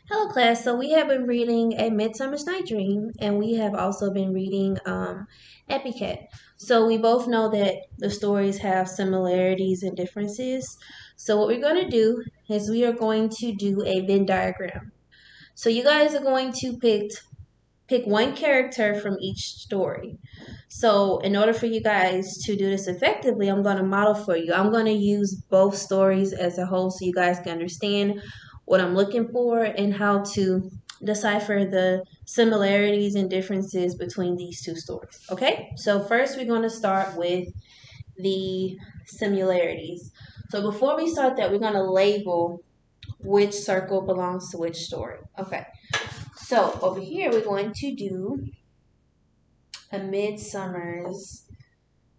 Hello, class. So we have been reading A Midsummer's Night Dream, and we have also been reading Epicat. So we both know that the stories have similarities and differences. So what we're going to do is we are going to do a Venn diagram. So you guys are going to pick one character from each story. So in order for you guys to do this effectively, I'm going to model for you. I'm going to use both stories as a whole so you guys can understand what I'm looking for and how to decipher the similarities and differences between these two stories. Okay, so first we're going to start with the similarities. So before we start that, we're going to label which circle belongs to which story. Okay, so over here we're going to do A Midsummer's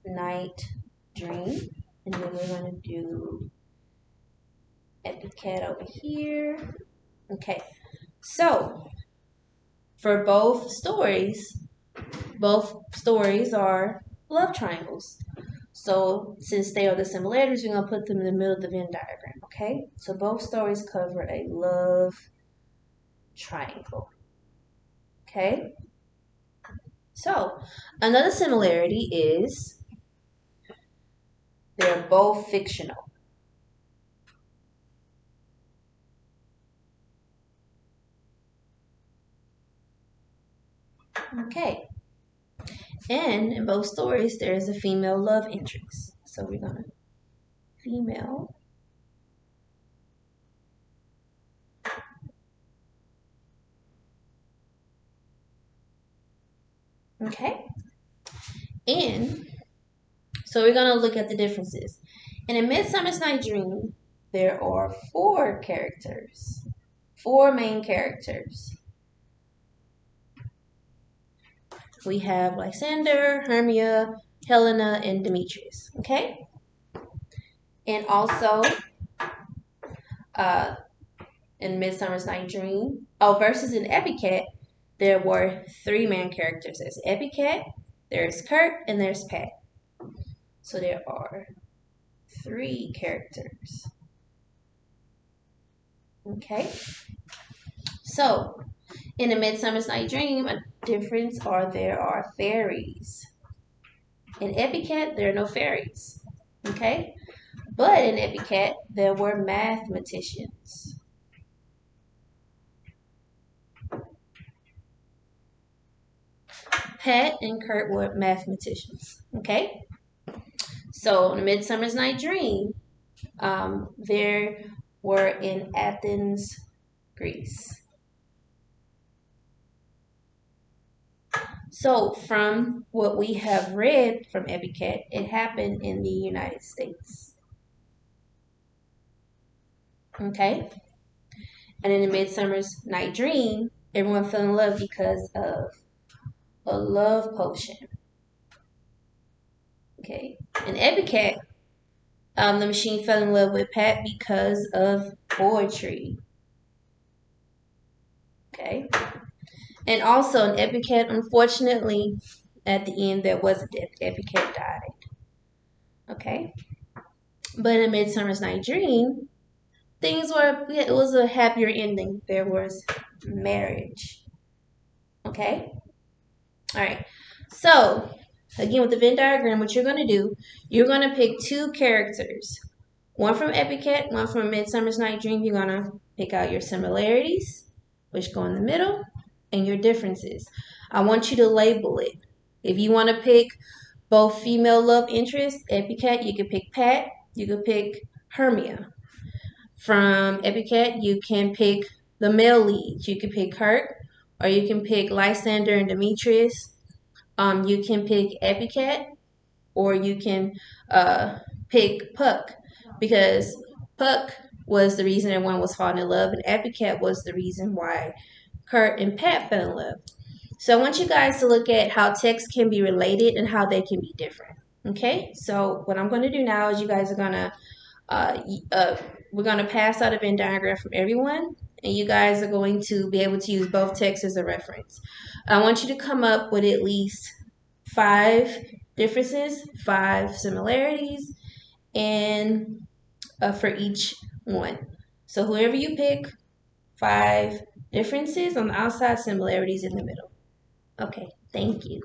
Night Dream, and then we're going to do Epicat over here. Okay, so for both stories are love triangles. So since they are the similarities, we're gonna put them in the middle of the Venn diagram. Okay, so both stories cover a love triangle. Okay, so another similarity is they're both fictional. Okay, and in both stories, there is a female love interest. So we're gonna female. Okay, and so we're gonna look at the differences. In A Midsummer's Night Dream, there are four main characters. We have Lysander, Hermia, Helena, and Demetrius. Okay, and also uh, in Midsummer's Night Dream, versus in Epicat, there were three main characters. There's Epicat, there's Kurt, and there's Pat. So there are three characters. Okay, so in A Midsummer's Night Dream, a difference are there are fairies. In Epicat, there are no fairies. Okay? But in Epicat, there were mathematicians. Pat and Kurt were mathematicians. Okay? So in A Midsummer's Night Dream, there were in Athens, Greece. So, from what we have read from Epicat, it happened in the United States. Okay? And in A Midsummer's Night Dream, everyone fell in love because of a love potion. Okay? In Epicat, the machine fell in love with Pat because of poetry. Okay? And also in Epicat, unfortunately, at the end there was a death. Epicat died. Okay? But in A Midsummer's Night Dream, it was a happier ending. There was marriage. Okay? All right. So, again, with the Venn diagram, what you're going to do, you're going to pick two characters. One from Epicat, one from A Midsummer's Night Dream. You're going to pick out your similarities, which go in the middle, and your differences. I want you to label it. If you want to pick both female love interests, Epicat, you can pick Pat, you can pick Hermia. From Epicat, you can pick the male leads. You can pick Kurt, or you can pick Lysander and Demetrius. You can pick Epicat, or you can pick Puck, because Puck was the reason everyone was falling in love, and Epicat was the reason why Kurt and Pat fell in love. So I want you guys to look at how texts can be related and how they can be different. Okay, so what I'm going to do now is you guys are going to uh, we're going to pass out a Venn diagram from everyone, and you guys are going to be able to use both texts as a reference. I want you to come up with at least 5 differences, 5 similarities, and for each one. So whoever you pick, 5 Differences on the outside, similarities in the middle. Okay, thank you.